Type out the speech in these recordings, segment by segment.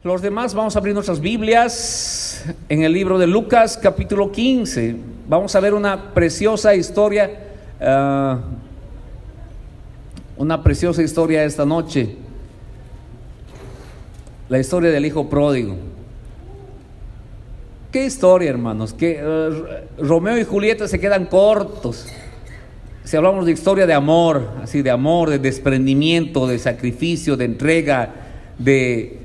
Los demás vamos a abrir nuestras Biblias en el libro de Lucas capítulo 15. Vamos a ver una preciosa historia esta noche. La historia del hijo pródigo. ¿Qué historia, hermanos? Que Romeo y Julieta se quedan cortos. Si hablamos de historia de amor, así de amor, de desprendimiento, de sacrificio, de entrega, de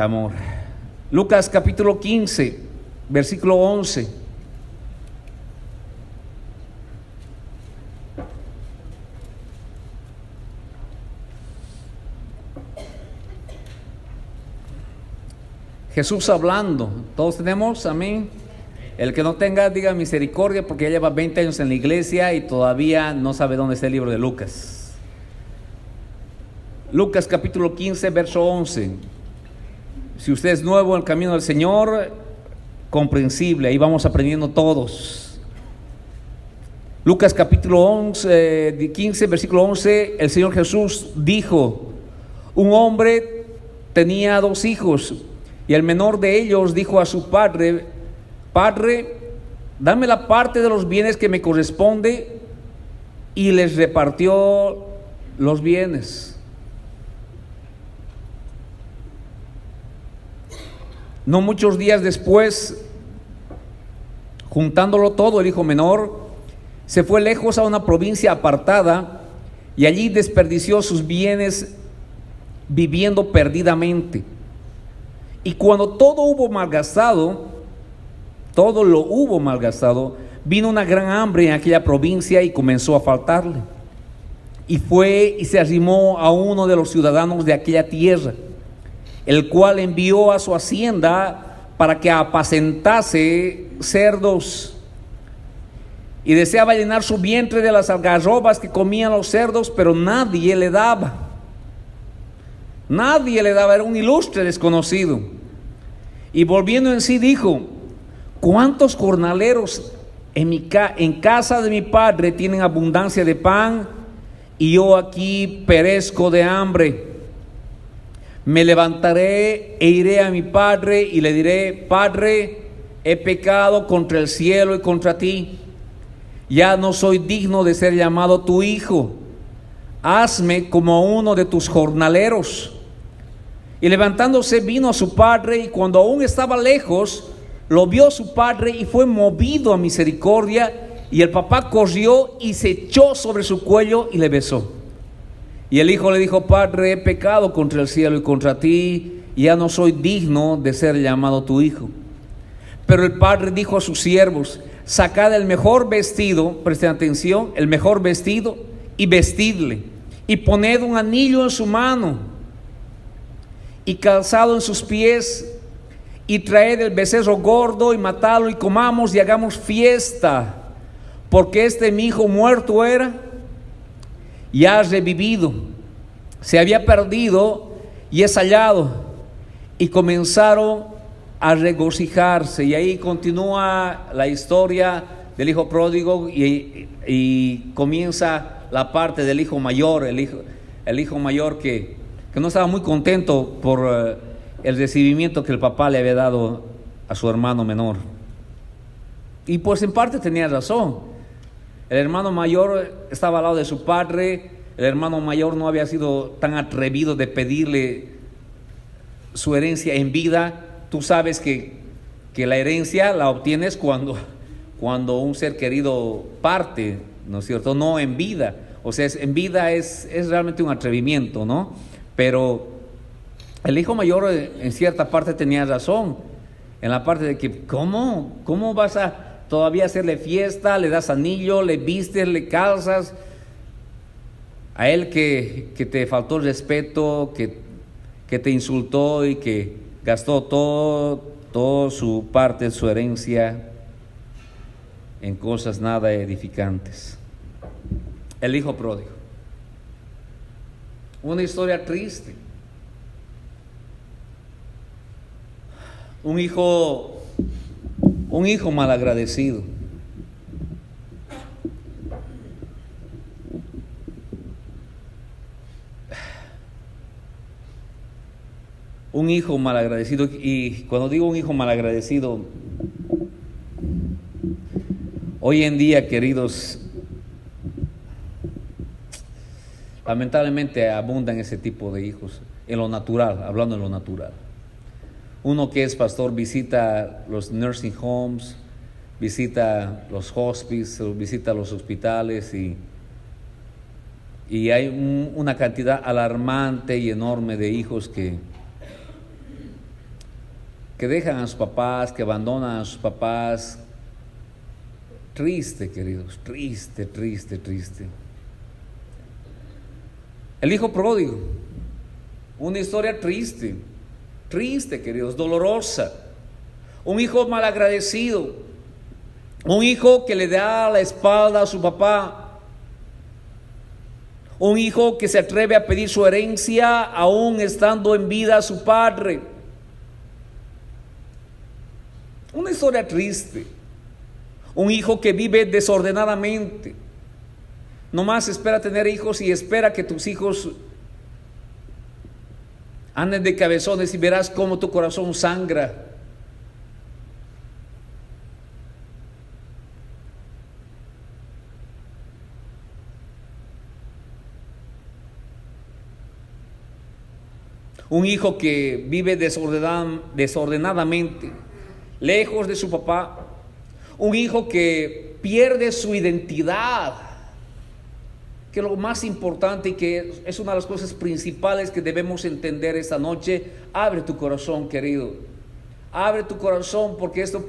amor. Lucas capítulo 15, versículo 11. Jesús hablando. Todos tenemos, amén. El que no tenga, diga misericordia, porque ya lleva 20 años en la iglesia y todavía no sabe dónde está el libro de Lucas. Lucas capítulo 15, verso 11. Si usted es nuevo en el camino del Señor, comprensible, ahí vamos aprendiendo todos. Lucas capítulo 15, versículo 11, el Señor Jesús dijo: un hombre tenía 2 hijos, y el menor de ellos dijo a su padre: Padre, dame la parte de los bienes que me corresponde, y les repartió los bienes. No muchos días después, juntándolo todo, el hijo menor se fue lejos a una provincia apartada y allí desperdició sus bienes viviendo perdidamente. Y cuando todo lo hubo malgastado, vino una gran hambre en aquella provincia y comenzó a faltarle. Y fue y se arrimó a uno de los ciudadanos de aquella tierra, el cual envió a su hacienda para que apacentase cerdos. Y deseaba llenar su vientre de las algarrobas que comían los cerdos, pero nadie le daba. Era un ilustre desconocido. Y volviendo en sí dijo: ¿cuántos jornaleros en casa de mi padre tienen abundancia de pan, y yo aquí perezco de hambre? Me levantaré e iré a mi padre y le diré: Padre, he pecado contra el cielo y contra ti. Ya no soy digno de ser llamado tu hijo. Hazme como uno de tus jornaleros. Y levantándose vino a su padre, y cuando aún estaba lejos, lo vio su padre y fue movido a misericordia. Y el papá corrió y se echó sobre su cuello y le besó. Y el hijo le dijo: Padre, he pecado contra el cielo y contra ti, y ya no soy digno de ser llamado tu hijo. Pero el padre dijo a sus siervos: sacad el mejor vestido, presten atención, el mejor vestido, y vestidle, y poned un anillo en su mano, y calzado en sus pies, y traed el becerro gordo, y matadlo, y comamos, y hagamos fiesta, porque mi hijo muerto era, y ha revivido, se había perdido y es hallado. Y comenzaron a regocijarse. Y ahí continúa la historia del hijo pródigo, y comienza la parte del hijo mayor, el hijo mayor que no estaba muy contento por el recibimiento que el papá le había dado a su hermano menor. Y pues en parte tenía razón. El hermano mayor estaba al lado de su padre. El hermano mayor no había sido tan atrevido de pedirle su herencia en vida. Tú sabes que la herencia la obtienes cuando un ser querido parte, ¿no es cierto? No en vida. O sea, en vida es realmente un atrevimiento, ¿no? Pero el hijo mayor en cierta parte tenía razón. En la parte de que, ¿cómo vas a todavía hacerle fiesta? Le das anillo, le vistes, le calzas. A él que te faltó el respeto, que te insultó y que gastó todo su parte, su herencia, en cosas nada edificantes. El hijo pródigo. Una historia triste. Un hijo malagradecido. Un hijo malagradecido, y cuando digo un hijo malagradecido, hoy en día, queridos, lamentablemente abundan ese tipo de hijos, en lo natural, hablando en lo natural. Uno que es pastor visita los nursing homes, visita los hospices, visita los hospitales y hay una cantidad alarmante y enorme de hijos que dejan a sus papás, que abandonan a sus papás. Triste, queridos, triste, triste, triste. El hijo pródigo, una historia triste, triste, queridos, dolorosa. Un hijo malagradecido, un hijo que le da la espalda a su papá, un hijo que se atreve a pedir su herencia aún estando en vida su padre. Una historia triste. Un hijo que vive desordenadamente. Nomás espera tener hijos y espera que tus hijos anden de cabezones y verás cómo tu corazón sangra. Un hijo que vive desordenadamente, lejos de su papá. Un hijo que pierde su identidad, que lo más importante y que es una de las cosas principales que debemos entender esta noche. Abre tu corazón, querido. Abre tu corazón, porque esto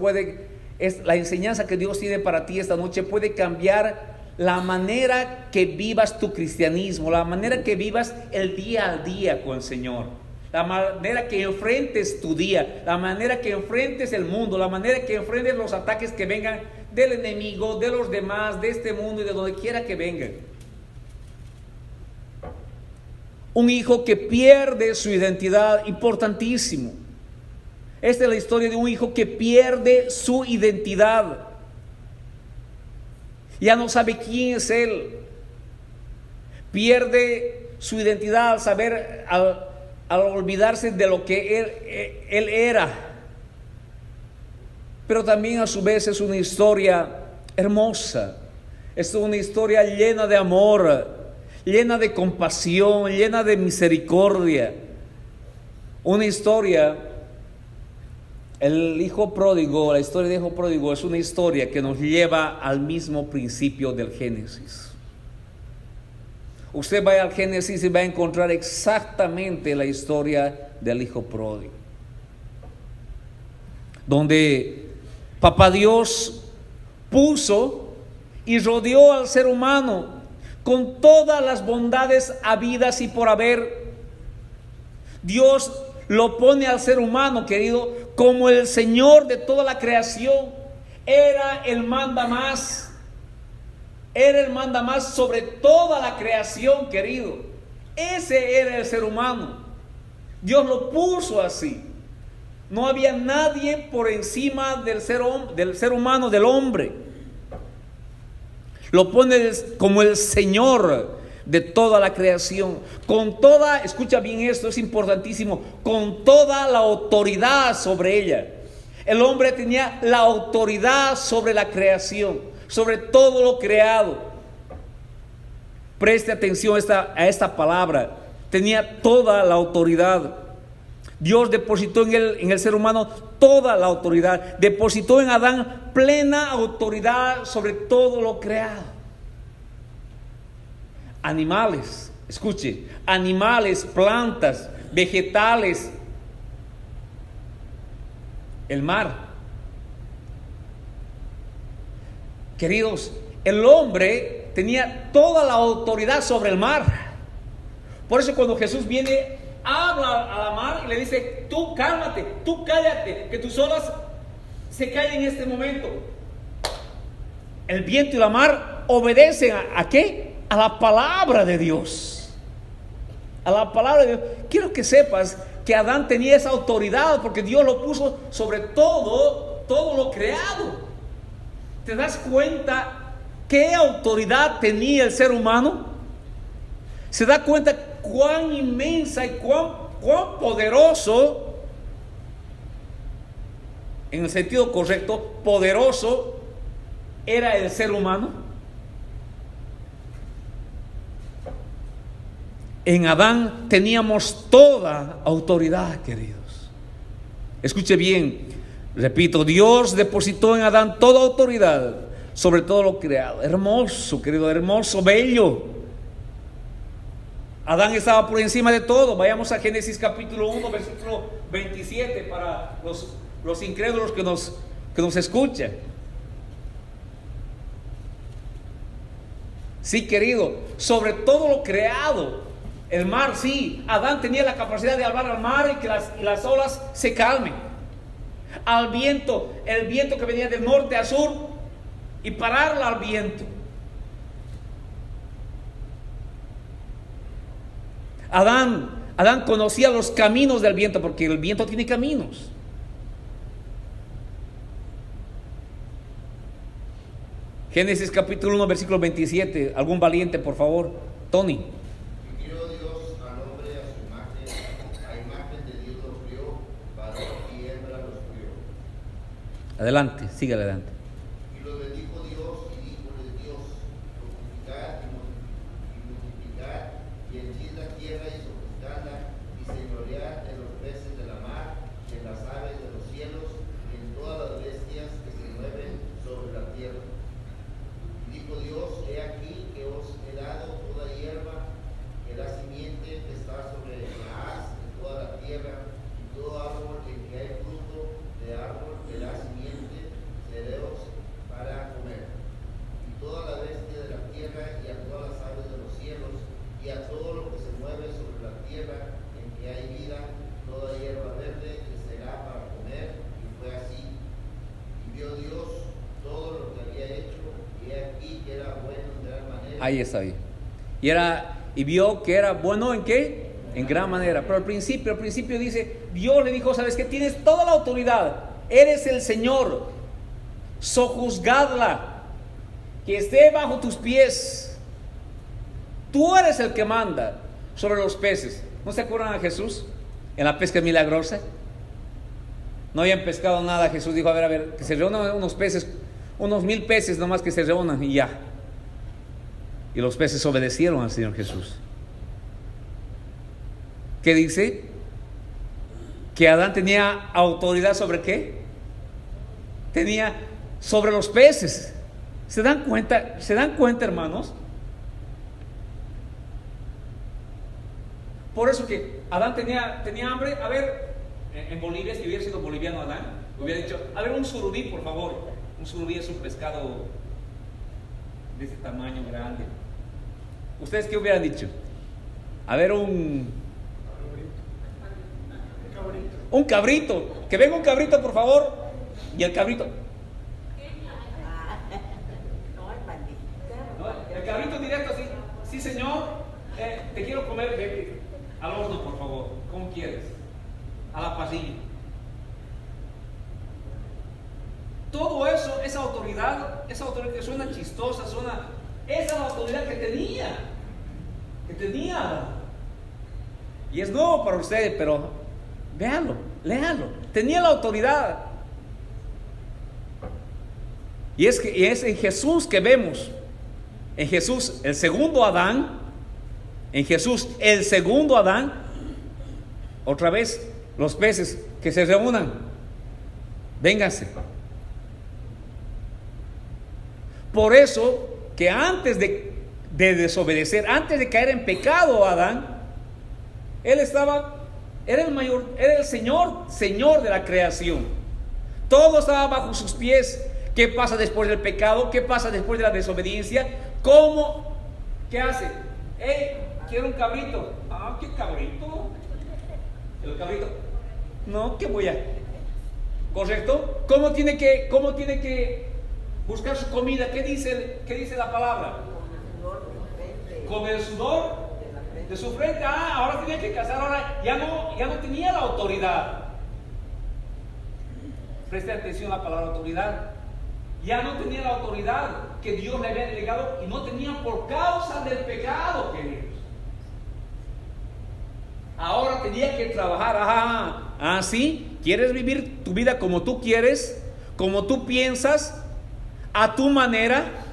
es la enseñanza que Dios tiene para ti esta noche, puede cambiar la manera que vivas tu cristianismo, la manera que vivas el día a día con el Señor, la manera que enfrentes tu día, la manera que enfrentes el mundo, la manera que enfrentes los ataques que vengan del enemigo, de los demás, de este mundo y de donde quiera que vengan. Un hijo que pierde su identidad, importantísimo. Esta es la historia de un hijo que pierde su identidad. Ya no sabe quién es él. Pierde su identidad al saber, al olvidarse de lo que él era. Pero también a su vez es una historia hermosa. Es una historia llena de amor, llena de compasión, llena de misericordia. Una historia, el hijo pródigo, la historia del hijo pródigo es una historia que nos lleva al mismo principio del Génesis. Usted vaya al Génesis y va a encontrar exactamente la historia del hijo pródigo, donde Papá Dios puso y rodeó al ser humano con todas las bondades habidas y por haber. Dios lo pone al ser humano, querido, como el Señor de toda la creación. Era el mandamás. Era el mandamás sobre toda la creación, querido. Ese era el ser humano. Dios lo puso así. No había nadie por encima del ser humano, del hombre. Lo pone como el Señor de toda la creación, con toda, escucha bien esto, es importantísimo, con toda la autoridad sobre ella. El hombre tenía la autoridad sobre la creación, sobre todo lo creado. Preste atención a esta palabra. Tenía toda la autoridad. Dios depositó en el ser humano toda la autoridad. Depositó en Adán plena autoridad sobre todo lo creado. Animales, escuche, animales, plantas, vegetales, el mar. Queridos, el hombre tenía toda la autoridad sobre el mar. Por eso cuando Jesús viene, habla a la mar y le dice: tú cálmate, tú cállate, que tus olas se callen en este momento. El viento y la mar obedecen ¿a qué? A la palabra de Dios. A la palabra de Dios. Quiero que sepas que Adán tenía esa autoridad porque Dios lo puso sobre todo lo creado. ¿Te das cuenta qué autoridad tenía el ser humano? ¿Se da cuenta cuán inmensa y cuán cuán poderoso, en el sentido correcto, poderoso era el ser humano. En Adán teníamos toda autoridad, queridos. Escuche bien, repito, Dios depositó en Adán toda autoridad sobre todo lo creado. Hermoso, querido, hermoso, bello. Adán estaba por encima de todo. Vayamos a Génesis capítulo 1, versículo 27 para los incrédulos que nos escuchan. Sí, querido, sobre todo lo creado. El mar, sí, Adán tenía la capacidad de hablar al mar y que las olas se calmen. Al viento, el viento que venía del norte a sur, y pararla al viento. Adán conocía los caminos del viento, porque el viento tiene caminos. Génesis capítulo 1, versículo 27. Algún valiente, por favor. Tony. Adelante, sigue adelante. Y los bendijo Dios y díjole Dios: fructificad y multiplicad, y henchid la tierra y sojuzgadla, y señoread en los peces de la mar, y en las aves de los cielos, y en todas las bestias que se mueven sobre la tierra. Y dijo Dios: he aquí que os he dado toda hierba, que da simiente que está sobre la haz de toda la tierra, y todo árbol en que hay fruto de árbol que da simiente, cereos para comer, y toda la bestia de la tierra, y a todas las aves de los cielos, y a todo lo que se mueve sobre la tierra en que hay vida, toda hierba verde que será para comer. Y fue así. Y vio Dios todo lo que había hecho, y he aquí que era bueno en gran manera. Ahí está bien. Y vio que era bueno ¿en qué? En gran manera. Pero al principio dice, Dios le dijo: sabes que tienes toda la autoridad, eres el Señor, sojuzgadla, que esté bajo tus pies. Tú eres el que manda sobre los peces. ¿No se acuerdan a Jesús en la pesca milagrosa? No habían pescado nada. Jesús dijo: a ver, que se reúnan unos peces, unos 1000 peces nomás, que se reúnan y ya. Y los peces obedecieron al Señor Jesús. ¿Qué dice? Que Adán tenía autoridad sobre ¿qué? Tenía sobre los peces. ¿Se dan cuenta, hermanos? Por eso que Adán tenía hambre. A ver, en Bolivia, si hubiera sido boliviano Adán, hubiera dicho: a ver, un surubí, por favor. Un surubí es un pescado de ese tamaño grande. ¿Ustedes qué hubieran dicho? A ver, un cabrito. Que venga un cabrito, por favor. Y el cabrito. El cabrito directo así: sí, señor, te quiero comer al horno, por favor. ¿Cómo quieres? A la parrilla. Todo eso, esa autoridad que suena chistosa, esa es la autoridad que tenía. Y es nuevo para ustedes, pero véanlo, léanlo. Tenía la autoridad. Y es en Jesús que vemos. En Jesús, el segundo Adán. Otra vez, los peces que se reúnan. Vénganse. Por eso que antes de desobedecer, antes de caer en pecado, Adán, él era el Señor de la creación. Todo estaba bajo sus pies. ¿Qué pasa después del pecado? ¿Qué pasa después de la desobediencia? ¿Cómo? ¿Qué hace? Quiero un cabrito. ¿Qué cabrito? El cabrito. No, ¿qué voy a? ¿Correcto? ¿Cómo tiene que buscar su comida? ¿Qué dice la palabra? Con el sudor de su frente. Ahora tiene que cazar. Ahora ya no tenía la autoridad. Preste atención a la palabra autoridad. Ya no tenía la autoridad que Dios le había delegado, y no tenía por causa del pecado, queridos. ahora tenía que trabajar. ¿Sí? ¿Quieres vivir tu vida como tú quieres? Como tú piensas, a tu manera.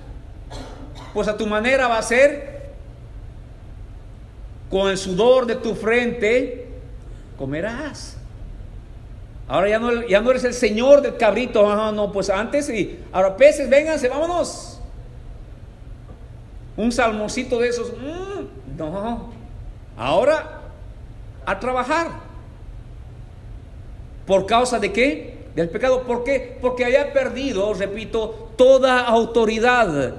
Pues a tu manera va a ser, con el sudor de tu frente comerás. Ahora ya no eres el señor del cabrito. No, pues antes sí. Ahora peces, vénganse, vámonos. Un salmoncito de esos. No. Ahora a trabajar. ¿Por causa de qué? Del pecado. ¿Por qué? Porque había perdido, repito, toda autoridad.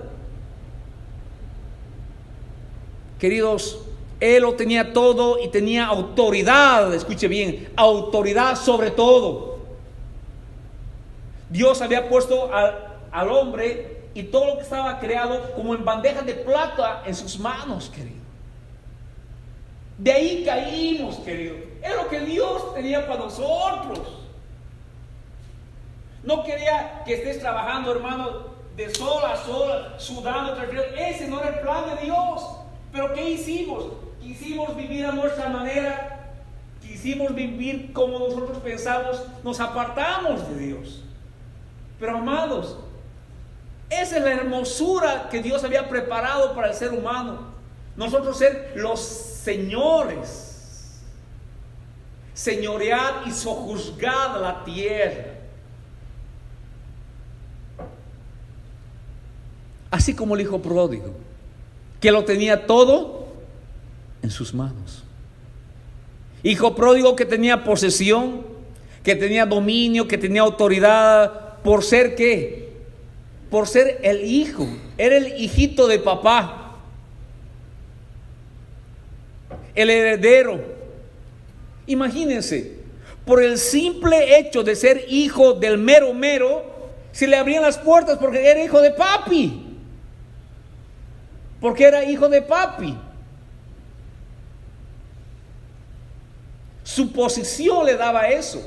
Queridos, él lo tenía todo y tenía autoridad. Escuche bien, autoridad sobre todo. Dios había puesto al hombre y todo lo que estaba creado como en bandeja de plata en sus manos, querido. De ahí caímos, querido. Es lo que Dios tenía para nosotros. No quería que estés trabajando, hermano, de sol a sol, sudando, tranquilo. Ese no era el plan de Dios. Pero ¿qué hicimos? Quisimos vivir a nuestra manera, quisimos vivir como nosotros pensamos, nos apartamos de Dios. Pero amados, esa es la hermosura que Dios había preparado para el ser humano. Nosotros ser los señores, señorear y sojuzgar la tierra. Así como el hijo pródigo, que lo tenía todo en sus manos. Hijo pródigo que tenía posesión, que tenía dominio, que tenía autoridad, por ser ¿qué? Por ser el hijo, era el hijito de papá, el heredero. Imagínense, por el simple hecho de ser hijo del mero mero, se le abrían las puertas porque era hijo de papi. Porque era hijo de papi. Su posición le daba eso.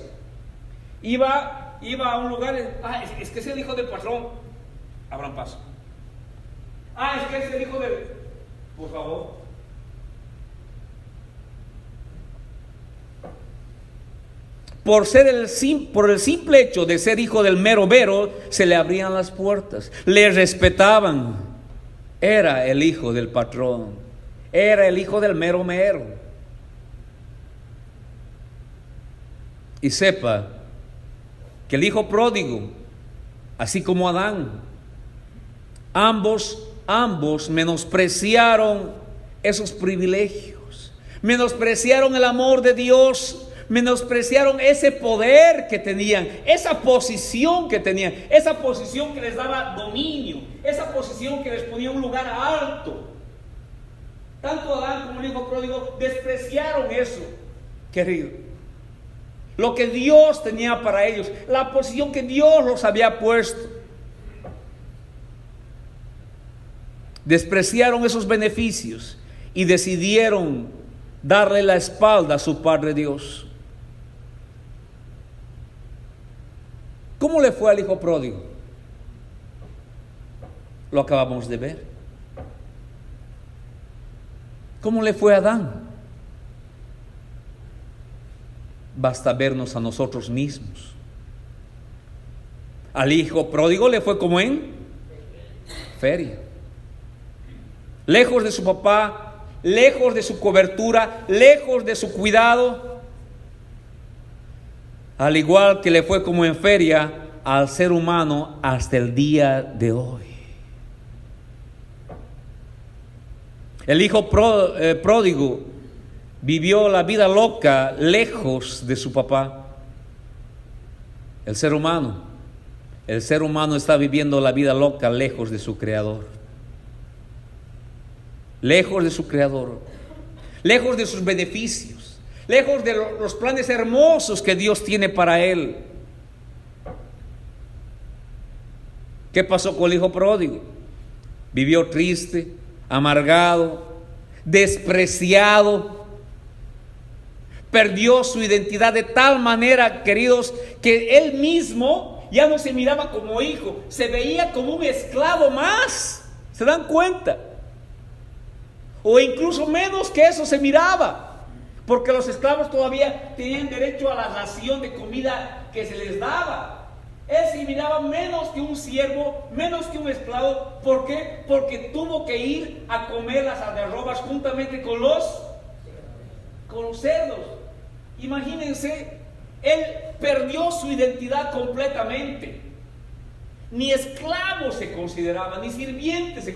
Iba a un lugar, es que es el hijo del patrón. Abran paso. Es que es el hijo del... Por favor. Por el simple hecho de ser hijo del mero mero, se le abrían las puertas. Le respetaban. Era el hijo del patrón. Era el hijo del mero mero. Y sepa que el hijo pródigo, así como Adán, ambos menospreciaron esos privilegios, menospreciaron el amor de Dios, menospreciaron ese poder que tenían, esa posición que tenían, esa posición que les daba dominio, esa posición que les ponía en un lugar alto. Tanto Adán como el hijo pródigo despreciaron eso, querido. Lo que Dios tenía para ellos, la posición que Dios los había puesto. Despreciaron esos beneficios y decidieron darle la espalda a su Padre Dios. ¿Cómo le fue al hijo pródigo? Lo acabamos de ver. ¿Cómo le fue a Adán? Basta vernos a nosotros mismos. Al hijo pródigo le fue como en feria. Lejos de su papá, lejos de su cobertura, lejos de su cuidado. Al igual que le fue como en feria al ser humano hasta el día de hoy. El hijo pródigo vivió la vida loca lejos de su papá. El ser humano está viviendo la vida loca lejos de su creador. Lejos de su creador, lejos de sus beneficios, lejos de los planes hermosos que Dios tiene para él. ¿Qué pasó con el hijo pródigo? Vivió triste, amargado, despreciado. Perdió su identidad de tal manera, queridos, que él mismo ya no se miraba como hijo, se veía como un esclavo más. ¿Se dan cuenta? O incluso menos que eso se miraba. porque los esclavos todavía tenían derecho a la ración de comida que se les daba. Él se miraba menos que un siervo, menos que un esclavo. ¿Por qué? Porque tuvo que ir a comer las algarrobas juntamente con los cerdos. Imagínense, él perdió su identidad completamente. Ni esclavo se consideraba, ni sirviente se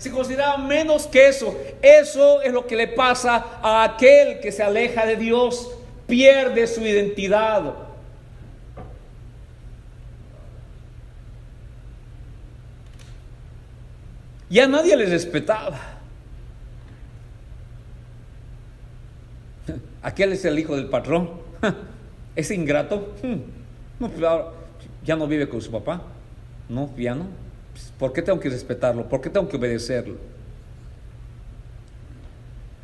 consideraba menos que eso. Eso es lo que le pasa a aquel que se aleja de Dios, pierde su identidad. Ya nadie les respetaba. Aquel es el hijo del patrón. Es ingrato. No, ya no vive con su papá. No, ya no. ¿Por qué tengo que respetarlo? ¿Por qué tengo que obedecerlo?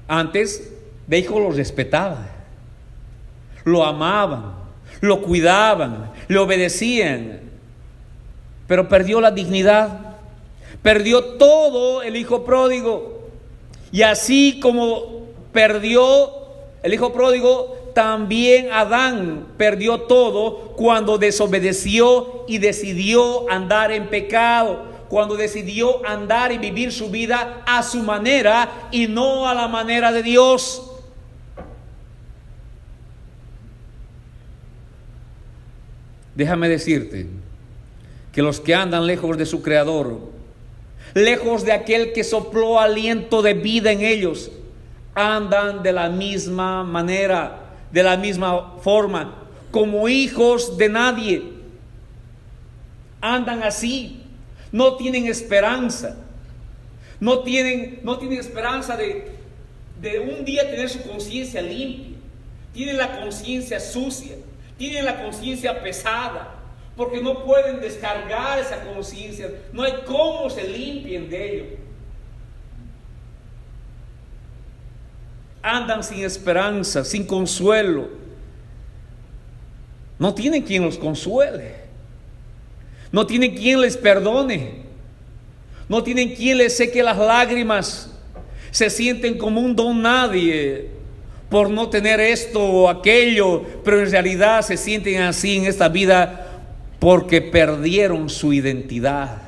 Antes, de hijo lo respetaba, lo amaban, lo cuidaban, le obedecían, pero perdió la dignidad, perdió todo el hijo pródigo. Y así como perdió el hijo pródigo, también Adán perdió todo cuando desobedeció y decidió andar en pecado, cuando decidió andar y vivir su vida a su manera y no a la manera de Dios. Déjame decirte que los que andan lejos de su Creador, lejos de aquel que sopló aliento de vida en ellos, andan de la misma manera, de la misma forma, como hijos de nadie. Andan así, no tienen esperanza, no tienen esperanza de un día tener su conciencia limpia. Tienen la conciencia sucia, tienen la conciencia pesada, porque no pueden descargar esa conciencia, no hay cómo se limpien de ello. Andan sin esperanza, sin consuelo. No tienen quien los consuele. No tienen quien les perdone. No tienen quien les seque las lágrimas. Se sienten como un don nadie por no tener esto o aquello, pero en realidad se sienten así en esta vida porque perdieron su identidad.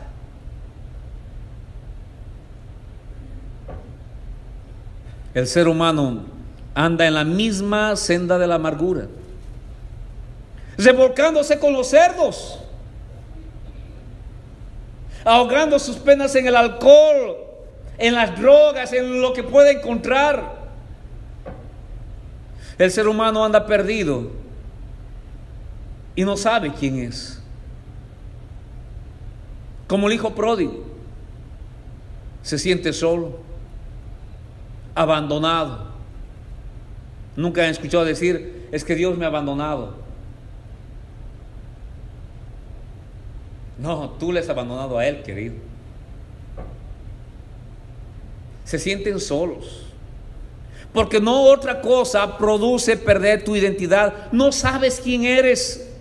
El ser humano anda en la misma senda de la amargura, revolcándose con los cerdos, ahogando sus penas en el alcohol, en las drogas, en lo que puede encontrar. El ser humano anda perdido y no sabe quién es. Como el hijo pródigo, se siente solo, abandonado. Nunca han escuchado decir: es que Dios me ha abandonado. No, tú le has abandonado a Él, querido. Se sienten solos, porque no otra cosa produce perder tu identidad. No sabes quién eres.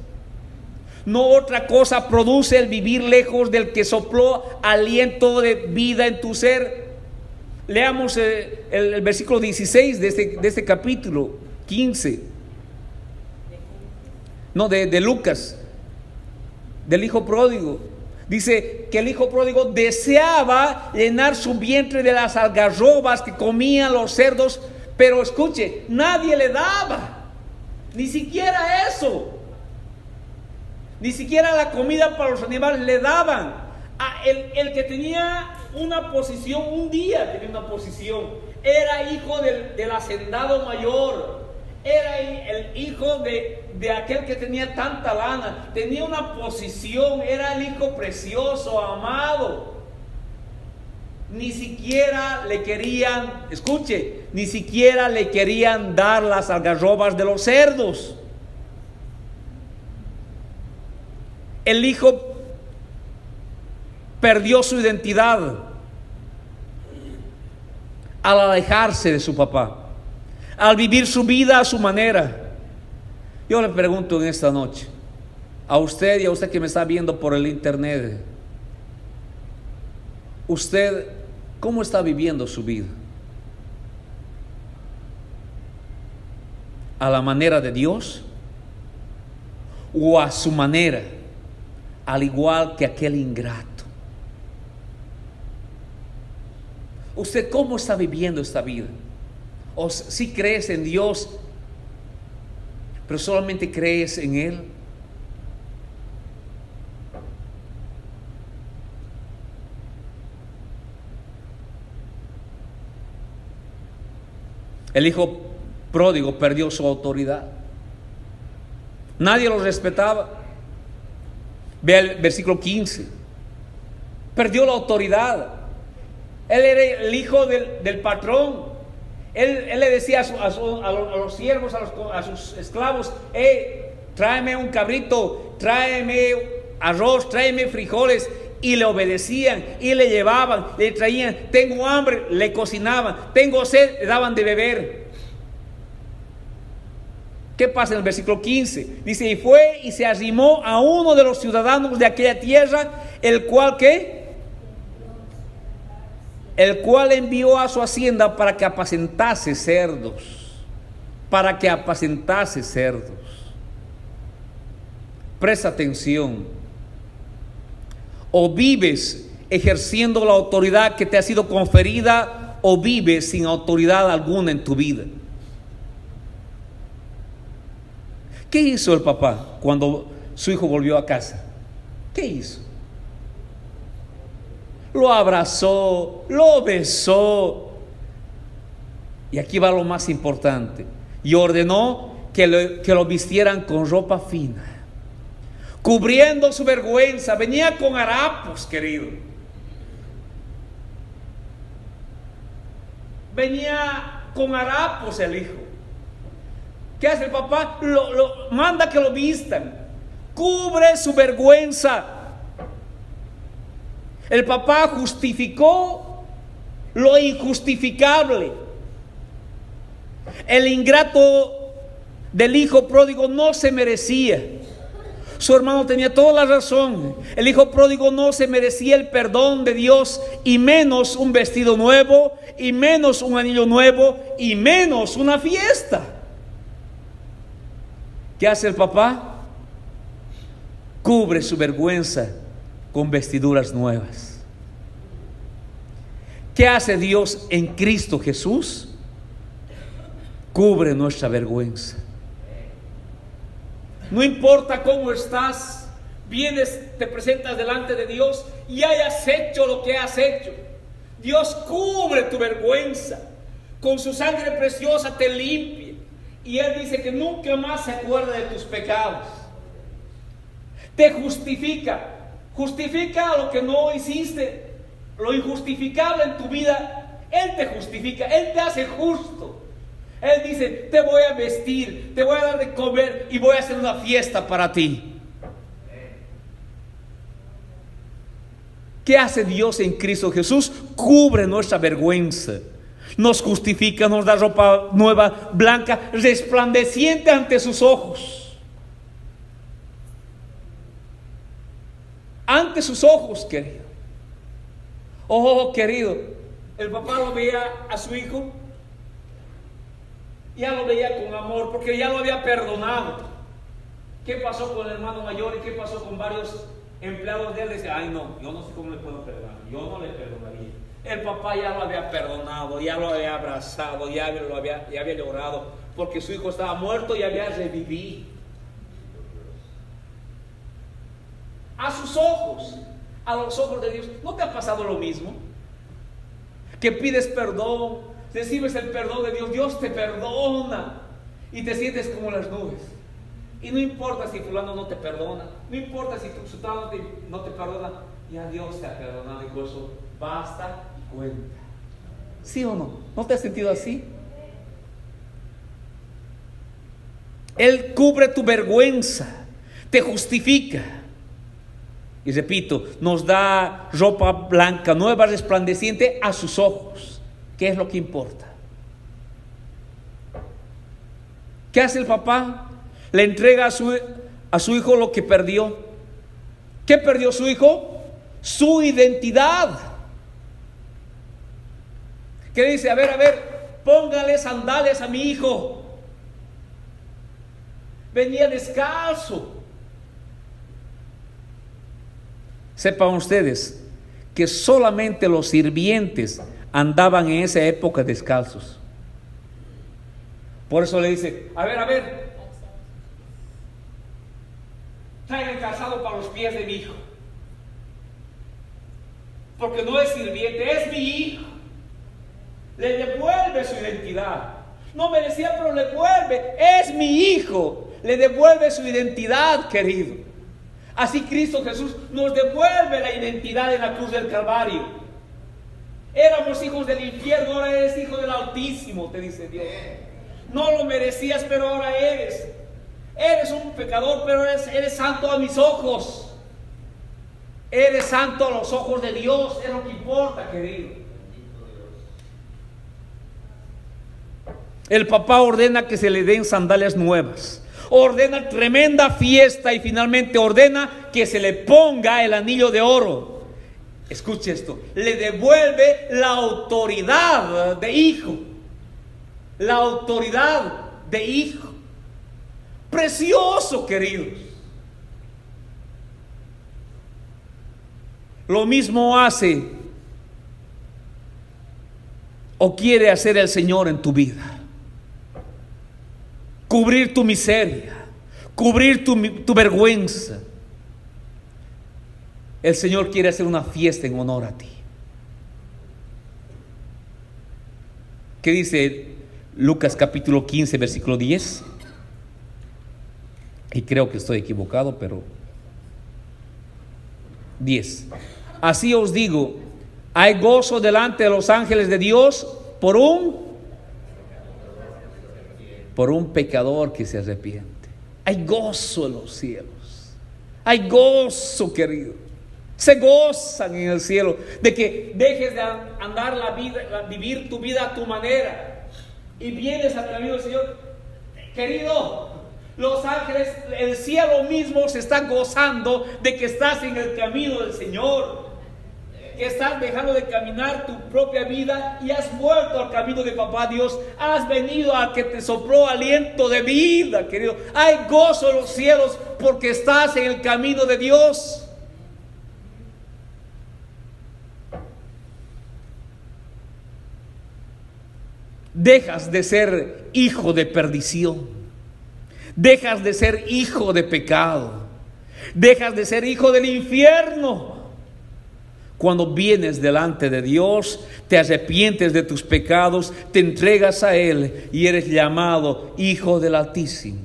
No otra cosa produce el vivir lejos del que sopló aliento de vida en tu ser. Leamos el versículo 16 de este capítulo 15. No, de Lucas, del hijo pródigo. Dice que el hijo pródigo deseaba llenar su vientre de las algarrobas que comían los cerdos, pero escuche, nadie le daba, ni siquiera eso, ni siquiera la comida para los animales le daban. El que tenía una posición, un día tenía una posición, era hijo del hacendado mayor, era el hijo de aquel que tenía tanta lana, tenía una posición, era el hijo precioso, amado. Ni siquiera le querían, escuche, ni siquiera le querían dar las algarrobas de los cerdos. El hijo perdió su identidad al alejarse de su papá, al vivir su vida a su manera. Yo le pregunto en esta noche, a usted y a usted que me está viendo por el internet, ¿usted cómo está viviendo su vida? a la manera de Dios o a su manera, al igual que aquel ingrato? ¿Usted cómo está viviendo esta vida? ¿O si crees en Dios, pero solamente crees en Él? El hijo pródigo perdió su autoridad. Nadie lo respetaba. Ve el versículo 15. Perdió la autoridad. Él era el hijo del patrón. Él le decía a los siervos, a sus esclavos: tráeme un cabrito, tráeme arroz, tráeme frijoles. Y le obedecían y le llevaban, le traían. Tengo hambre, le cocinaban. Tengo sed, le daban de beber. ¿Qué pasa en el versículo 15? Dice: y fue y se arrimó a uno de los ciudadanos de aquella tierra, el cual envió a su hacienda para que apacentase cerdos. Para que apacentase cerdos. Presta atención. O vives ejerciendo la autoridad que te ha sido conferida, o vives sin autoridad alguna en tu vida. ¿Qué hizo el papá cuando su hijo volvió a casa? ¿Qué hizo? Lo abrazó, lo besó. Y aquí va lo más importante. Y ordenó que lo vistieran con ropa fina, cubriendo su vergüenza. Venía con harapos, querido. Venía con harapos el hijo. ¿Qué hace el papá? Lo manda que lo vistan. Cubre su vergüenza. El papá justificó lo injustificable. El ingrato del hijo pródigo no se merecía. Su hermano tenía toda la razón. El hijo pródigo no se merecía el perdón de Dios, y menos un vestido nuevo, y menos un anillo nuevo, y menos una fiesta. ¿Qué hace el papá? Cubre su vergüenza con vestiduras nuevas. ¿Qué hace Dios en Cristo Jesús? Cubre nuestra vergüenza. No importa cómo estás, vienes, te presentas delante de Dios y hayas hecho lo que has hecho. Dios cubre tu vergüenza. Con su sangre preciosa te limpia. Y Él dice que nunca más se acuerda de tus pecados. Te justifica. Justifica lo que no hiciste, lo injustificable en tu vida. Él te justifica, Él te hace justo. Él dice: te voy a vestir, te voy a dar de comer y voy a hacer una fiesta para ti. ¿Qué hace Dios en Cristo Jesús? Cubre nuestra vergüenza, nos justifica, nos da ropa nueva, blanca, resplandeciente ante sus ojos. Ante sus ojos, querido. Oh, querido, el papá lo veía a su hijo, ya lo veía con amor, porque ya lo había perdonado. ¿Qué pasó con el hermano mayor y qué pasó con varios empleados de él? Dice: ay no, yo no sé cómo le puedo perdonar, yo no le perdonaría. El papá ya lo había perdonado, ya lo había abrazado, ya había llorado, porque su hijo estaba muerto y había revivido. A sus ojos, a los ojos de Dios. ¿No te ha pasado lo mismo? Que pides perdón, recibes el perdón de Dios, Dios te perdona y te sientes como las nubes. Y no importa si fulano no te perdona, no importa si tu sultano no te perdona, ya Dios te ha perdonado, y con eso basta y cuenta. ¿Sí o no? ¿No te has sentido así? Él cubre tu vergüenza, te justifica. Y repito, nos da ropa blanca, nueva, resplandeciente a sus ojos. ¿Qué es lo que importa? ¿Qué hace el papá? Le entrega a su hijo lo que perdió. ¿Qué perdió su hijo? Su identidad. ¿Qué dice? A ver, póngale sandalias a mi hijo. venía descalzo. Sepan ustedes que solamente los sirvientes andaban en esa época descalzos. Por eso le dice, a ver, traigan el calzado para los pies de mi hijo, porque no es sirviente, es mi hijo. Le devuelve su identidad. No merecía, pero le devuelve. Es mi hijo. Le devuelve su identidad, querido. Así Cristo Jesús nos devuelve la identidad en la cruz del Calvario. Éramos hijos del infierno, ahora eres hijo del Altísimo, te dice Dios. No lo merecías, pero ahora eres. Eres un pecador, pero eres santo a mis ojos. Eres santo a los ojos de Dios. Es lo que importa, querido. El papá ordena que se le den sandalias nuevas. Ordena tremenda fiesta y finalmente ordena que se le ponga el anillo de oro. Escuche esto. Le devuelve la autoridad de hijo. La autoridad de hijo. Precioso, queridos. Lo mismo hace o quiere hacer el Señor en tu vida. Cubrir tu miseria, cubrir tu vergüenza. El Señor quiere hacer una fiesta en honor a ti. ¿Qué dice Lucas capítulo 15, versículo 10? Y creo que estoy equivocado, pero 10. Así os digo, hay gozo delante de los ángeles de Dios por un pecador que se arrepiente. Hay gozo en los cielos. Hay gozo, querido. Se gozan en el cielo de que dejes de andar la vida, vivir tu vida a tu manera y vienes al camino del Señor. Querido, los ángeles, el cielo mismo se está gozando de que estás en el camino del Señor, que estás dejando de caminar tu propia vida y has vuelto al camino de papá Dios. Has venido a que te sopló aliento de vida, querido. Hay gozo en los cielos porque estás en el camino de Dios. Dejas de ser hijo de perdición. Dejas de ser hijo de pecado. Dejas de ser hijo del infierno. Cuando vienes delante de Dios, te arrepientes de tus pecados, te entregas a Él y eres llamado hijo del Altísimo.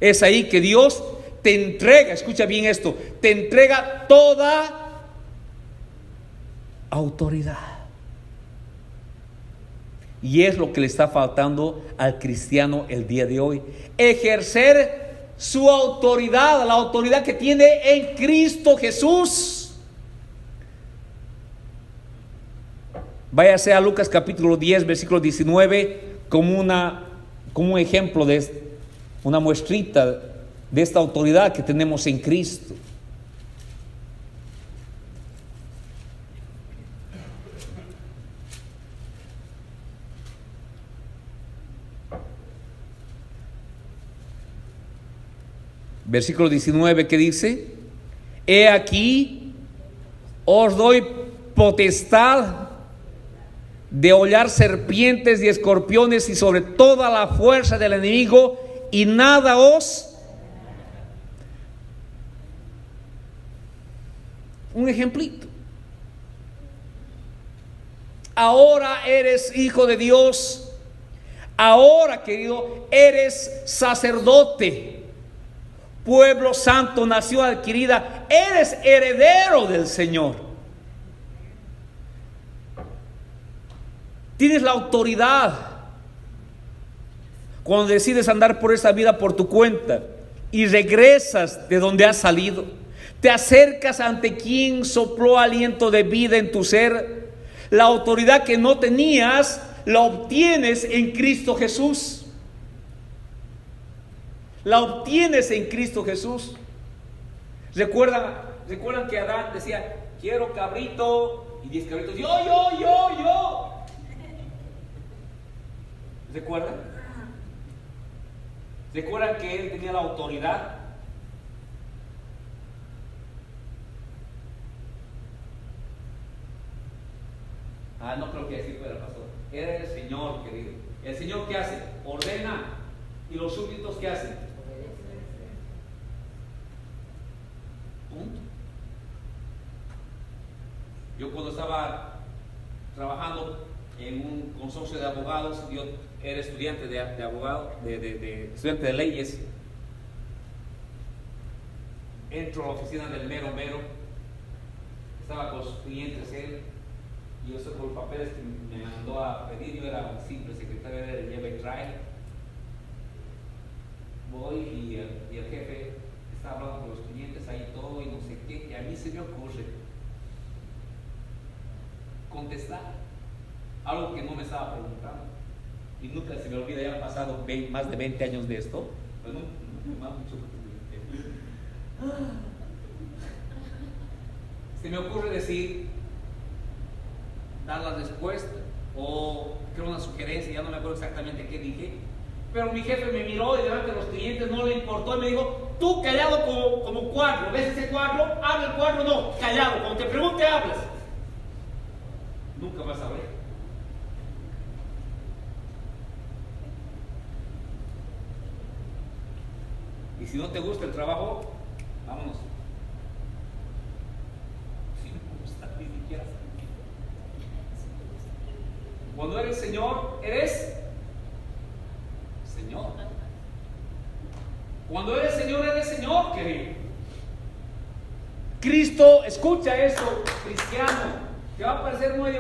Es ahí que Dios te entrega, escucha bien esto, te entrega toda autoridad. Y es lo que le está faltando al cristiano el día de hoy. Ejercer su autoridad, la autoridad que tiene en Cristo Jesús. Váyase a Lucas capítulo 10, versículo 19, como un ejemplo de una muestrita de esta autoridad que tenemos en Cristo. Versículo 19, que dice: He aquí, os doy potestad de hollar serpientes y escorpiones y sobre toda la fuerza del enemigo, y nada os... Un ejemplito. Ahora eres hijo de Dios. Ahora, querido, eres sacerdote, pueblo santo, nación adquirida. Eres heredero del Señor. Tienes la autoridad. Cuando decides andar por esta vida por tu cuenta y regresas de donde has salido, te acercas ante quien sopló aliento de vida en tu ser. La autoridad que no tenías la obtienes en Cristo Jesús. La obtienes en Cristo Jesús. ¿Recuerdan que Adán decía: quiero cabrito? Y 10 cabritos: yo. ¿Recuerdan? ¿Recuerdan que él tenía la autoridad? No creo que así fuera, pastor. Era el Señor, querido. ¿El Señor qué hace? Ordena. ¿Y los súbditos qué hacen? Punto. Yo cuando estaba trabajando en un consorcio de abogados, yo era estudiante de abogado, estudiante de leyes. Entro a la oficina del mero, estaba con sus clientes él, y yo saco los papeles que me mandó a pedir. Yo era un simple secretario de lleva y trae. Voy y el jefe está hablando con los clientes ahí todo y no sé qué, y a mí se me ocurre contestar algo que no me estaba preguntando, y nunca se me olvida. Ya han pasado más de 20 años de esto, pero no más mucho. Se me ocurre decir, dar la respuesta, o creo una sugerencia, ya no me acuerdo exactamente qué dije, pero mi jefe me miró y delante de los clientes no le importó y me dijo: tú callado como cuadro, ¿ves ese cuadro? Habla el cuadro, no, callado, cuando te pregunte hablas. Nunca vas a ver. Y si no te gusta el trabajo, vámonos. Si no me gusta, ni siquiera. Cuando eres Señor, eres Señor. Cuando eres Señor, querido. Cristo, escucha eso, cristiano. Te va a parecer muy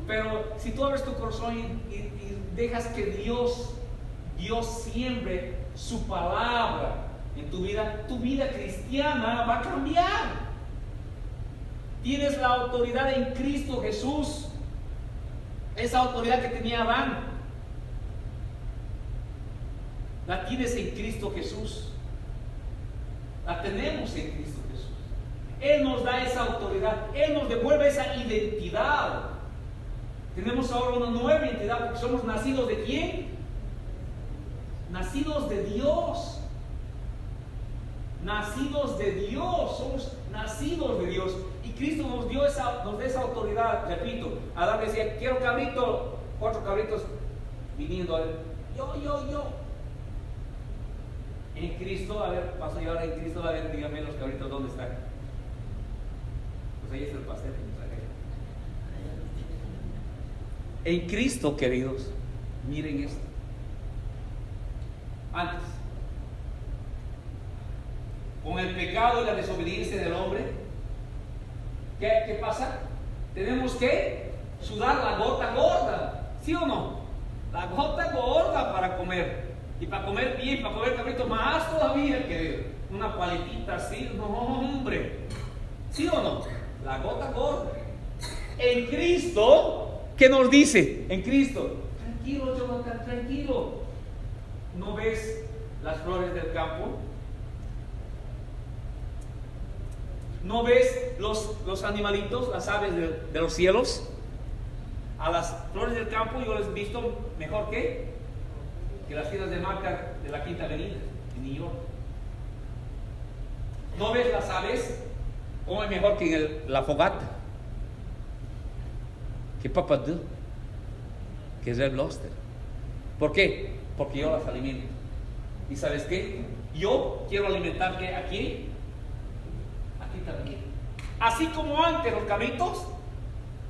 pero si tú abres tu corazón y dejas que Dios siembre su palabra en tu vida cristiana va a cambiar. Tienes la autoridad en Cristo Jesús, esa autoridad que tenía Adán, la tienes en Cristo Jesús, la tenemos en Cristo Jesús. Él nos da esa autoridad, Él nos devuelve esa identidad. Tenemos ahora una nueva identidad porque somos nacidos ¿de quién? Nacidos de Dios. Nacidos de Dios, somos nacidos de Dios. Y Cristo nos da esa autoridad. Repito, Adán decía: quiero cabrito, 4 cabritos viniendo a él. Yo. En Cristo, a ver, paso yo ahora en Cristo, a ver, dígame los cabritos, ¿dónde están? Pues ahí es el pastel que me traje. En Cristo, queridos, miren esto. Antes, con el pecado y la desobediencia del hombre, ¿qué pasa? Tenemos que sudar la gota gorda, ¿sí o no? La gota gorda para comer. Y para comer bien, para comer cabrito más todavía, querido. Una paletita así, no, hombre. ¿Sí o no? La gota gorda. En Cristo, ¿qué nos dice? En Cristo: tranquilo, Jonathan, tranquilo. ¿No ves las flores del campo? ¿No ves los animalitos, las aves de los cielos? A las flores del campo yo les he visto mejor que las tiendas de marca de la Quinta Avenida en New York. ¿No ves las aves? Comen mejor que en la fogata. Que papadú, que es el lobster. ¿Por qué? Porque yo las alimento. ¿Y sabes qué? Yo quiero alimentarte aquí también. Así como antes los cabritos,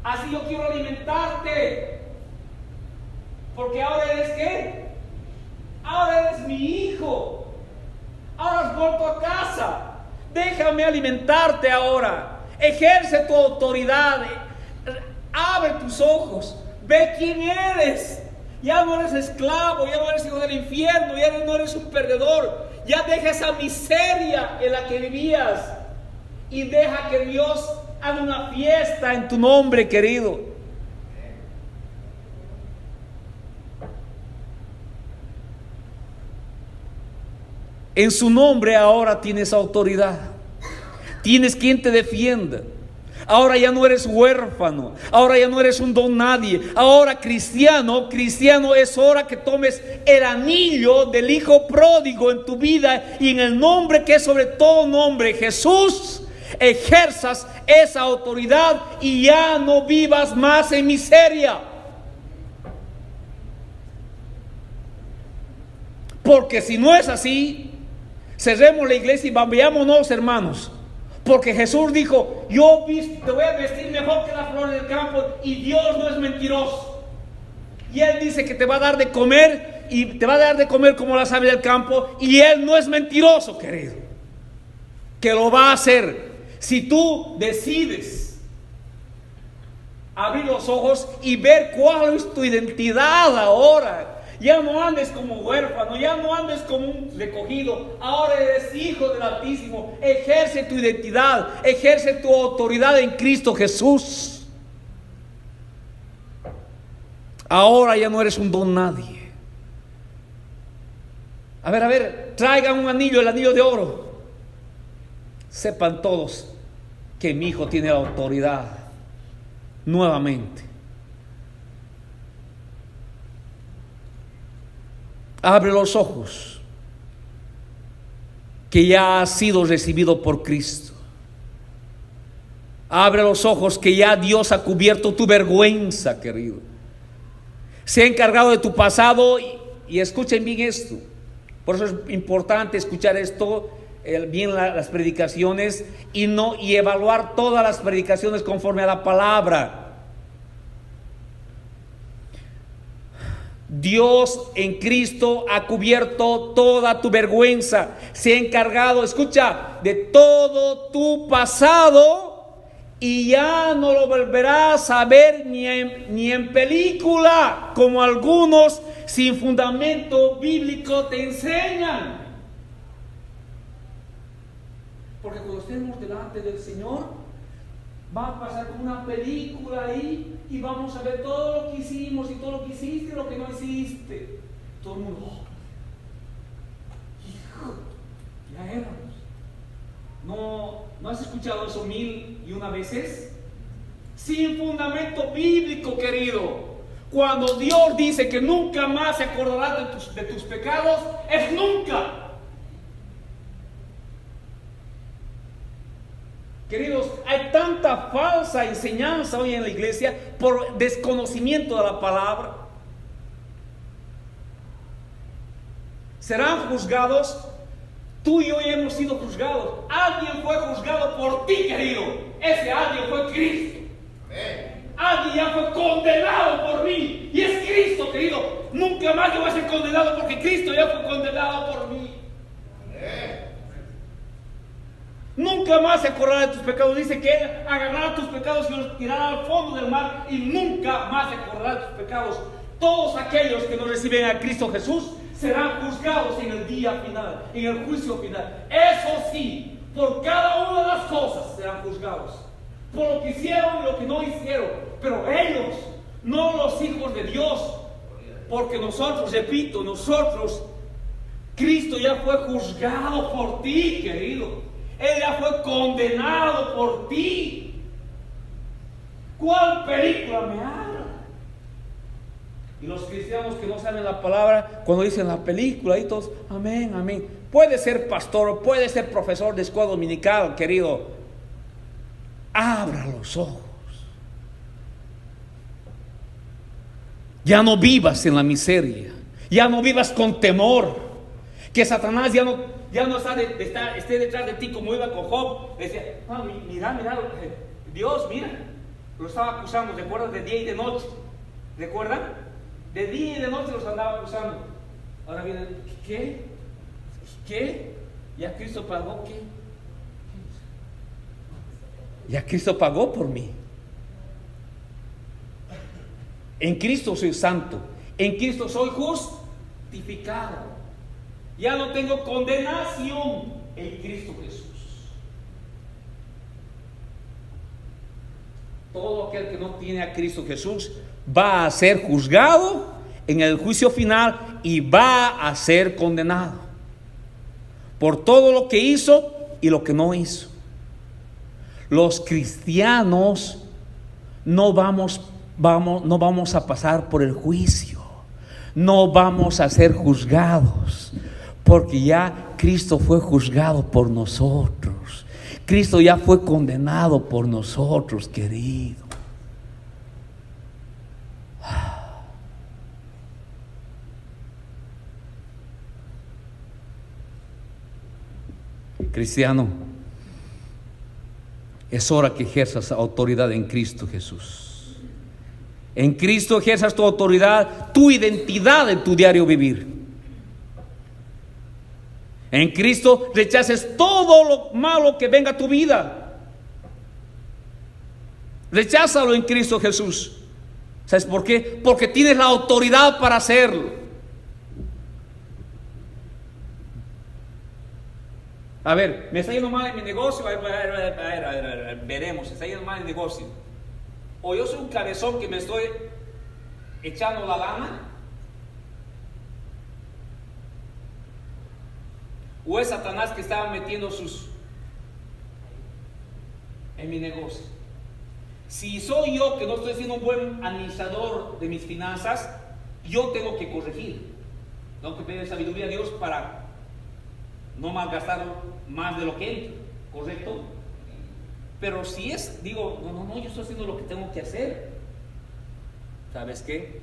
así yo quiero alimentarte. Porque ahora eres ¿qué? Ahora eres mi hijo. Ahora has vuelto a casa. Déjame alimentarte ahora. Ejerce tu autoridad. Abre tus ojos. Ve quién eres. Ya no eres esclavo, ya no eres hijo del infierno, ya no eres un perdedor. Ya deja esa miseria en la que vivías y deja que Dios haga una fiesta en tu nombre, querido. En su nombre ahora tienes autoridad. Tienes quien te defienda. Ahora ya no eres huérfano. Ahora ya no eres un don nadie. Ahora cristiano es hora que tomes el anillo del Hijo pródigo en tu vida y en el nombre que es sobre todo nombre, Jesús, ejerzas esa autoridad y ya no vivas más en miseria. Porque si no es así, cerremos la iglesia y vayámonos, hermanos. Porque Jesús dijo: yo te voy a vestir mejor que las flores del campo, y Dios no es mentiroso. Y Él dice que te va a dar de comer, y te va a dar de comer como las aves del campo, y Él no es mentiroso, querido, que lo va a hacer. Si tú decides abrir los ojos y ver cuál es tu identidad ahora. Ya no andes como huérfano, ya no andes como un recogido. Ahora eres hijo del Altísimo. Ejerce tu identidad, ejerce tu autoridad en Cristo Jesús. Ahora ya no eres un don nadie. A ver, traigan un anillo, el anillo de oro. Sepan todos que mi hijo tiene la autoridad nuevamente. Abre los ojos, que ya has sido recibido por Cristo. Abre los ojos, que ya Dios ha cubierto tu vergüenza, querido. Se ha encargado de tu pasado y escuchen bien esto. Por eso es importante escuchar esto, bien las predicaciones y evaluar todas las predicaciones conforme a la palabra. Dios en Cristo ha cubierto toda tu vergüenza. Se ha encargado, escucha, de todo tu pasado, y ya no lo volverás a ver ni en película, como algunos sin fundamento bíblico te enseñan. Porque cuando estemos delante del Señor, va a pasar como una película ahí, y vamos a ver todo lo que hicimos y todo lo que hiciste y lo que no hiciste. Todo el mundo, hijo, ya éramos. ¿No has escuchado eso 1001 veces? Sin fundamento bíblico, querido. Cuando Dios dice que nunca más se acordará de tus pecados, es nunca. Queridos, hay tanta falsa enseñanza hoy en la iglesia por desconocimiento de la palabra. Serán juzgados. Tú y yo ya hemos sido juzgados. Alguien fue juzgado por ti, querido. Ese alguien fue Cristo. Alguien ya fue condenado por mí, y es Cristo, querido. Nunca más yo voy a ser condenado, porque Cristo ya fue condenado por mí. Nunca más se acordará de tus pecados. Dice que Él agarrará tus pecados y los tirará al fondo del mar, y nunca más se acordará de tus pecados. Todos aquellos que no reciben a Cristo Jesús serán juzgados en el día final, en el juicio final. Eso sí, por cada una de las cosas serán juzgados, por lo que hicieron y lo que no hicieron. Pero ellos, no los hijos de Dios, porque nosotros, repito, Cristo ya fue juzgado por ti, querido. Él ya fue condenado por ti. ¿Cuál película me habla? Y los cristianos que no saben la palabra, cuando dicen la película, y todos, amén, amén. Puede ser pastor, puede ser profesor de escuela dominical, querido. Abra los ojos. Ya no vivas en la miseria. Ya no vivas con temor. Que Satanás ya no esté detrás de ti como iba con Job. Decía, mira, Dios, mira, lo estaba acusando, ¿recuerdan? De día y de noche. ¿Recuerdan? De día y de noche los andaba acusando. Ahora viene, ¿qué? ¿Ya Cristo pagó qué? Ya Cristo pagó por mí. En Cristo soy santo. En Cristo soy justificado. Ya no tengo condenación en Cristo Jesús. Todo aquel que no tiene a Cristo Jesús va a ser juzgado en el juicio final y va a ser condenado por todo lo que hizo y lo que no hizo. los cristianos no vamos a pasar por el juicio, no vamos a ser juzgados, porque ya Cristo fue juzgado por nosotros. Cristo ya fue condenado por nosotros, querido. Cristiano, es hora que ejerzas autoridad en Cristo Jesús. En Cristo ejerzas tu autoridad, tu identidad en tu diario vivir. En Cristo rechaces todo lo malo que venga a tu vida. Recházalo en Cristo Jesús. ¿Sabes por qué? Porque tienes la autoridad para hacerlo. A ver, me está yendo mal en mi negocio. Veremos, me está yendo mal en el negocio. O yo soy un cabezón que me estoy echando la lana, o es Satanás que está metiendo en mi negocio. Si soy yo que no estoy siendo un buen administrador de mis finanzas, yo tengo que corregir. Tengo que pedir sabiduría a Dios para no malgastar más de lo que entra, ¿correcto? Pero si digo, no, yo estoy haciendo lo que tengo que hacer. ¿Sabes qué?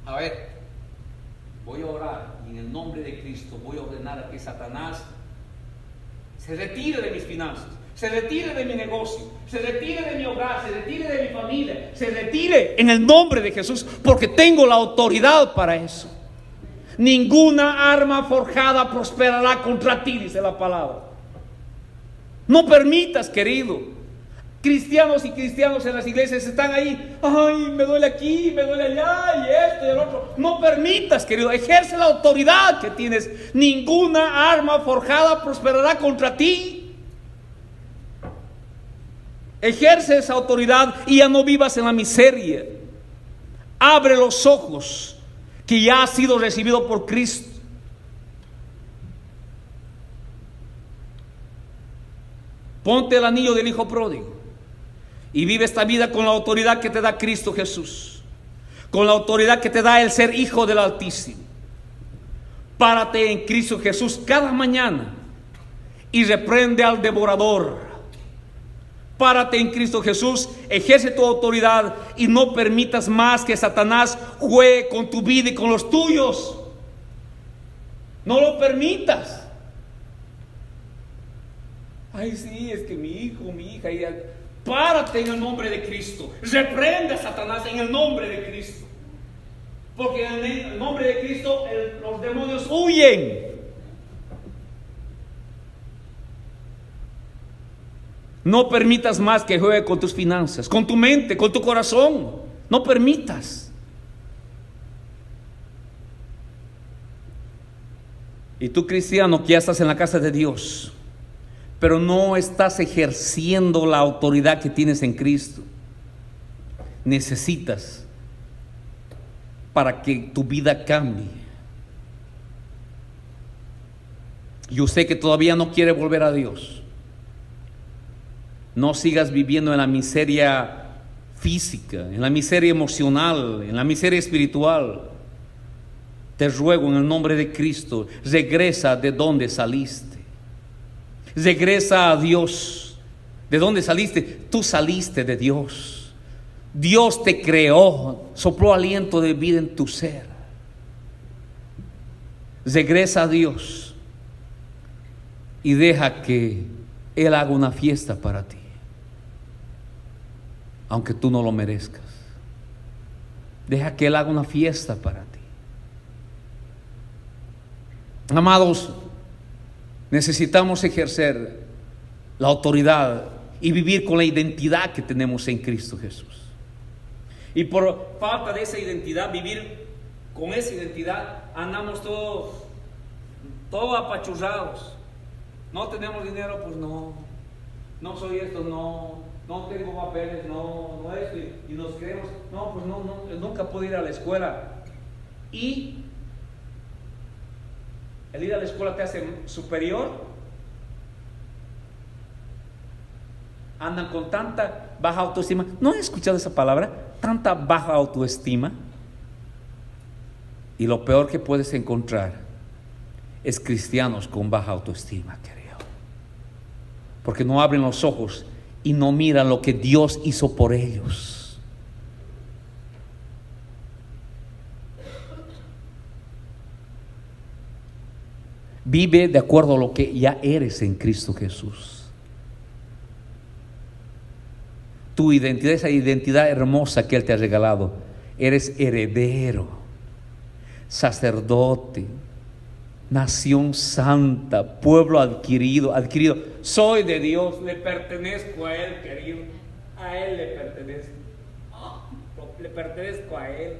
A ver, voy a orar y en el nombre de Cristo voy a ordenar a que Satanás se retire de mis finanzas, se retire de mi negocio, se retire de mi hogar, se retire de mi familia, se retire en el nombre de Jesús, porque tengo la autoridad para eso. Ninguna arma forjada prosperará contra ti, dice la palabra. No permitas, querido. Cristianos y cristianos en las iglesias están ahí. Ay, me duele aquí, me duele allá, y esto y el otro. No permitas, querido. Ejerce la autoridad que tienes. Ninguna arma forjada prosperará contra ti. Ejerce esa autoridad y ya no vivas en la miseria. Abre los ojos que ya ha sido recibido por Cristo. Ponte el anillo del hijo pródigo y vive esta vida con la autoridad que te da Cristo Jesús, con la autoridad que te da el ser hijo del Altísimo. Párate en Cristo Jesús cada mañana y reprende al devorador. Párate en Cristo Jesús, ejerce tu autoridad y no permitas más que Satanás juegue con tu vida y con los tuyos. No lo permitas. Ay, sí, es que mi hijo, mi hija. Párate en el nombre de Cristo. Reprende a Satanás en el nombre de Cristo. Porque en el nombre de Cristo los demonios huyen. No permitas más que juegue con tus finanzas, con tu mente, con tu corazón. No permitas. Y tú, cristiano, que ya estás en la casa de Dios, pero no estás ejerciendo la autoridad que tienes en Cristo, necesitas, para que tu vida cambie. Yo sé que todavía no quiere volver a Dios. No sigas viviendo en la miseria física, en la miseria emocional, en la miseria espiritual. Te ruego en el nombre de Cristo, regresa de donde saliste. Regresa a Dios. ¿De dónde saliste? Tú saliste de Dios. Dios te creó, sopló aliento de vida en tu ser. Regresa a Dios y deja que Él haga una fiesta para ti, aunque tú no lo merezcas. Deja que Él haga una fiesta para ti. Amados, necesitamos ejercer la autoridad y vivir con la identidad que tenemos en Cristo Jesús. Y por falta de esa identidad, vivir con esa identidad, andamos todos apachurrados. No tenemos dinero, pues no soy esto, no tengo papeles, no esto, y nos creemos, pues nunca puedo ir a la escuela. Y el ir a la escuela te hace superior. Andan con tanta baja autoestima. ¿No he escuchado esa palabra? Tanta baja autoestima. Y lo peor que puedes encontrar es cristianos con baja autoestima, querido. Porque no abren los ojos y no miran lo que Dios hizo por ellos. Vive de acuerdo a lo que ya eres en Cristo Jesús. Tu identidad, esa identidad hermosa que Él te ha regalado. Eres heredero, sacerdote, nación santa, pueblo adquirido. Soy de Dios, le pertenezco a Él, querido. A Él le pertenezco. Le pertenezco a Él.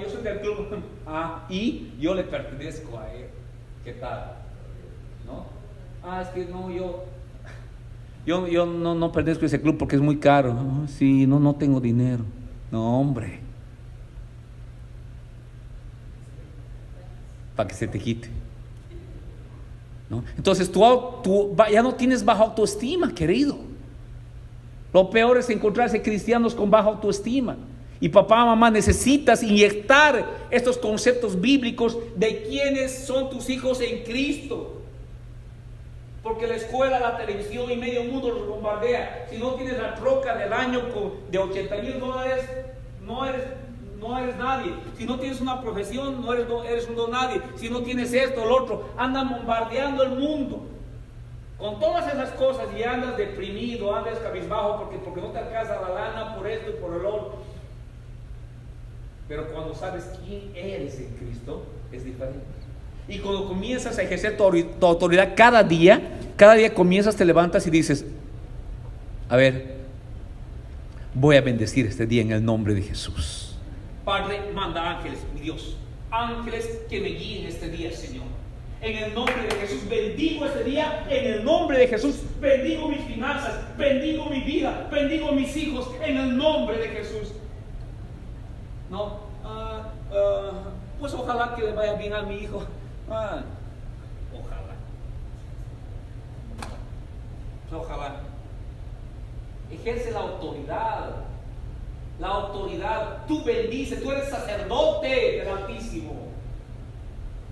Yo soy del club. Y yo le pertenezco a Él. ¿Qué tal? ¿No? Es que no, yo no pertenezco a ese club porque es muy caro. Sí, no tengo dinero. No, hombre. Para que se te quite, ¿no? Entonces tú ya no tienes baja autoestima, querido. Lo peor es encontrarse cristianos con baja autoestima. Y papá, mamá, necesitas inyectar estos conceptos bíblicos de quiénes son tus hijos en Cristo. Porque la escuela, la televisión y medio mundo los bombardea. Si no tienes la troca del año de $80,000, no eres nadie. Si no tienes una profesión, no eres un don nadie. Si no tienes esto, lo otro, andan bombardeando el mundo con todas esas cosas y andas deprimido, andas cabizbajo porque no te alcanza la lana por esto y por el otro. Pero cuando sabes quién eres en Cristo, es diferente. Y cuando comienzas a ejercer tu autoridad cada día comienzas, te levantas y dices: a ver, voy a bendecir este día en el nombre de Jesús. Padre, manda ángeles, mi Dios, ángeles que me guíen este día, Señor. En el nombre de Jesús bendigo este día. En el nombre de Jesús bendigo mis finanzas, bendigo mi vida, bendigo mis hijos. En el nombre de Jesús. Pues ojalá que le vaya bien a mi hijo. Ojalá. Ejerce la autoridad. La autoridad. Tú bendices. Tú eres sacerdote del Altísimo.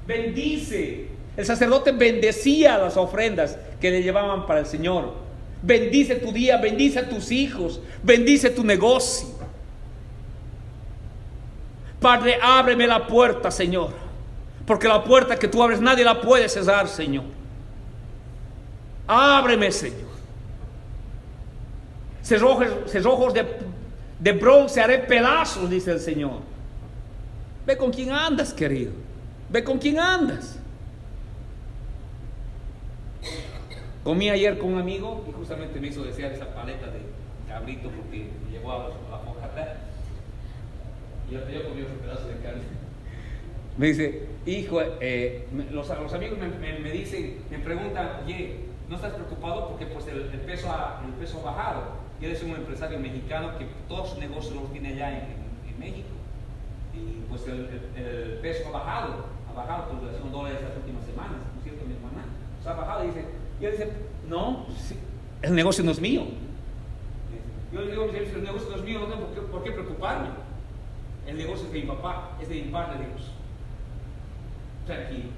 Bendice. El sacerdote bendecía las ofrendas que le llevaban para el Señor. Bendice tu día. Bendice a tus hijos. Bendice tu negocio. Padre, ábreme la puerta, Señor. Porque la puerta que tú abres nadie la puede cerrar, Señor. Ábreme, Señor. Cerrojos de bronce haré pedazos, dice el Señor. Ve con quién andas, querido. Ve con quién andas. Comí ayer con un amigo y justamente me hizo desear esa paleta de cabrito porque me llevó a la fojata. Y yo comí otro pedazo de carne. Me dice: hijo, los amigos me dicen, me preguntan: oye, ¿no estás preocupado? Porque pues el peso ha bajado. Y él es un empresario mexicano que todos sus negocios los tiene allá en México. Y pues el peso ha bajado con relación a dólares las últimas semanas, ¿no es cierto, mi hermana? O sea, ha bajado. Y él dice: no, sí, el negocio no es mío. Yo le digo: el negocio no es mío, no tengo por qué preocuparme. El negocio es de mi papá, es de mi Padre Dios. Tranquilo.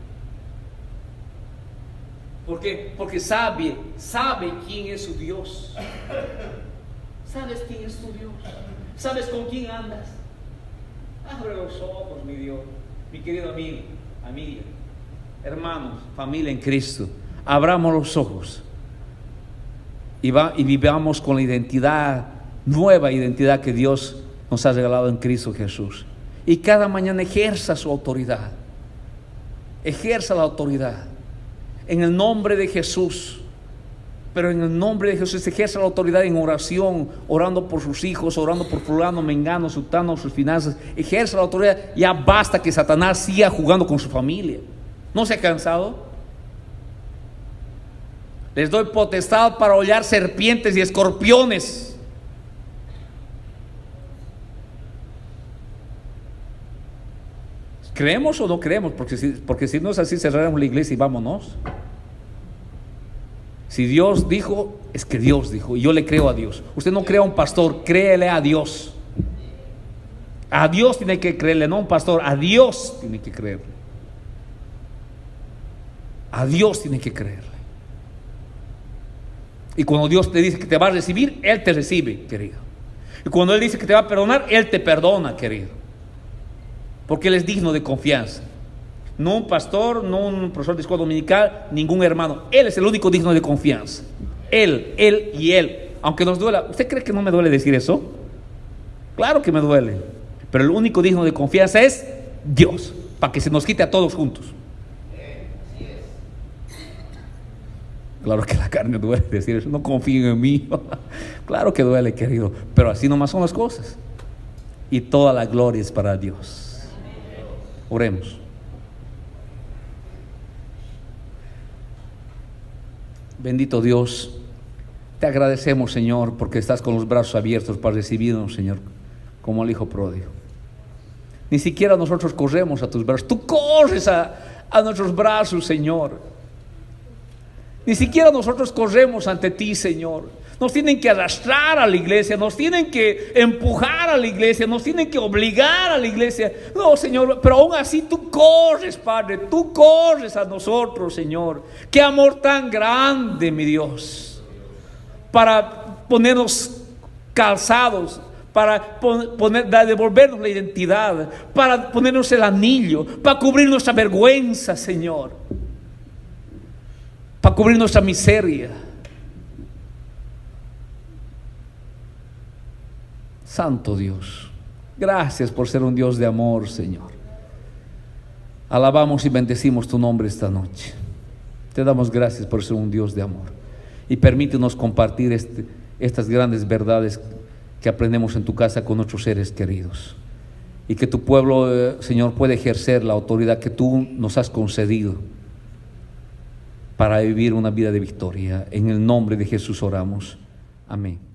¿Por qué? Porque sabe quién es su Dios. ¿Sabes quién es tu Dios? ¿Sabes con quién andas? Abre los ojos, mi Dios, mi querido amigo, amiga, hermanos, familia en Cristo. Abramos los ojos y vivamos con la identidad, nueva identidad que Dios nos ha regalado en Cristo Jesús. Y cada mañana ejerza su autoridad. Ejerza la autoridad en el nombre de Jesús. Pero en el nombre de Jesús ejerce la autoridad en oración, orando por sus hijos, orando por fulano, mengano, sultano, sus finanzas. Ejerce la autoridad. Ya basta que Satanás siga jugando con su familia. ¿No se ha cansado? Les doy potestad para hollar serpientes y escorpiones. ¿Creemos o no creemos? Porque si no es así, cerraremos la iglesia y vámonos. Si Dios dijo, es que Dios dijo, y yo le creo a Dios. Usted no crea a un pastor, créele a Dios. A Dios tiene que creerle, no a un pastor, a Dios tiene que creerle. A Dios tiene que creerle. Y cuando Dios te dice que te va a recibir, Él te recibe, querido. Y cuando Él dice que te va a perdonar, Él te perdona, querido. Porque Él es digno de confianza. No un pastor, no un profesor de escuela dominical, ningún hermano. Él es el único digno de confianza. Él y Él. Aunque nos duela. ¿Usted cree que no me duele decir eso? Claro que me duele. Pero el único digno de confianza es Dios. Para que se nos quite a todos juntos. Claro que la carne duele decir eso. No confíen en mí. Claro que duele, querido. Pero así nomás son las cosas. Y toda la gloria es para Dios. Oremos. Bendito Dios, te agradecemos, Señor, porque estás con los brazos abiertos para recibirnos, Señor, como el Hijo pródigo. Ni siquiera nosotros corremos a tus brazos. Tú corres a nuestros brazos, Señor. Ni siquiera nosotros corremos ante ti, Señor. Nos tienen que arrastrar a la iglesia, nos tienen que empujar a la iglesia, nos tienen que obligar a la iglesia. No, Señor, pero aún así tú corres, Padre, tú corres a nosotros, Señor. Qué amor tan grande, mi Dios, para ponernos calzados, para devolvernos la identidad, para ponernos el anillo, para cubrir nuestra vergüenza, Señor, para cubrir nuestra miseria. Santo Dios, gracias por ser un Dios de amor, Señor. Alabamos y bendecimos tu nombre esta noche. Te damos gracias por ser un Dios de amor. Y permítenos compartir estas grandes verdades que aprendemos en tu casa con nuestros seres queridos. Y que tu pueblo, Señor, pueda ejercer la autoridad que tú nos has concedido para vivir una vida de victoria. En el nombre de Jesús oramos. Amén.